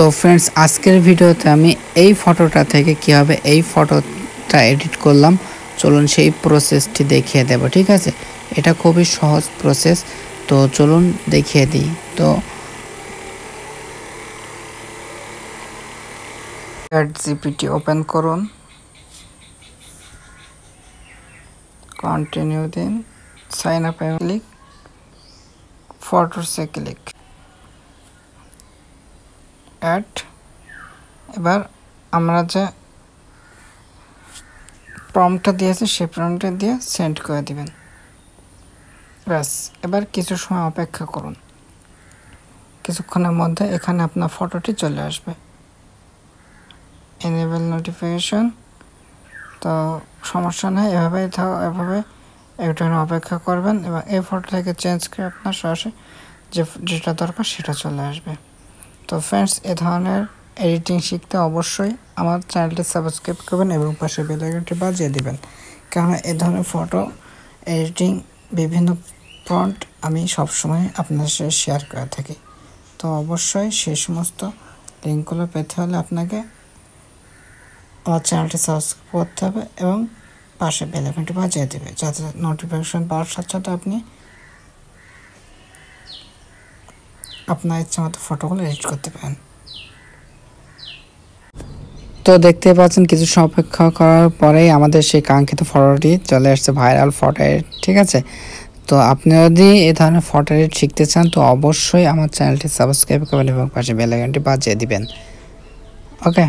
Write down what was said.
তো फ्रेंड्स আজকের ভিডিওতে আমি এই ফটোটা থেকে কিভাবে এই ফটোটা এডিট করলাম চলুন সেই প্রসেসটি দেখিয়ে দেব। ঠিক আছে, এটা খুবই সহজ প্রসেস, তো চলুন দেখিয়ে দিই। তো ChatGPT ওপেন করুন, কন্টিনিউ দিন, সাইন আপ এ ক্লিক, ফটোসে ক্লিক, অ্যাড। এবার আমরা যে প্রম্পটটা দিয়েছি সেই প্রম্পটটা দিয়ে সেন্ড করে দিবেন, ব্যাস। এবার কিছু সময় অপেক্ষা করুন, কিছুক্ষণের মধ্যে এখানে আপনার ফটোটি চলে আসবে। এনেবল নোটিফিকেশন, তো সমস্যা নেই, এভাবে একটু অপেক্ষা করবেন এবং এই ফটো থেকে চেঞ্জ করে আপনার সরাসরি যেটা দরকার সেটা চলে আসবে। তো ফ্রেন্ডস, এ ধরনের এডিটিং শিখতে অবশ্যই আমার চ্যানেলটি সাবস্ক্রাইব করবেন এবং পাশে বেল আইকনটি বাজিয়ে দিবেন, কারণ এ ধরনের ফটো এডিটিং বিভিন্ন ফন্ট আমি সবসময় আপনাদের সাথে শেয়ার করে থাকি। তো অবশ্যই সেই সমস্ত লিঙ্কগুলো পেতে হলে আপনাকে আমার চ্যানেলটি সাবস্ক্রাইব করতে হবে এবং পাশে বেল আইকনটি বাজিয়ে দেবে, যাতে নোটিফিকেশন পাওয়ার সাথে সাথে আপনি আপনার ইচ্ছা মতো ফটোগুলো এডিট করতে পারেন। তো দেখতে পাচ্ছেন কিছু অপেক্ষা করার পরেই আমাদের সেই কাঙ্ক্ষিত ফটোটি চলে আসছে, ভাইরাল ফটো এডিট। ঠিক আছে, তো আপনি যদি এই ধরনের ফটো এডিট শিখতে চান তো অবশ্যই আমার চ্যানেলটি সাবস্ক্রাইব করবেন এবং পাশে বেল আইকনটি বাজিয়ে দিবেন। ওকে।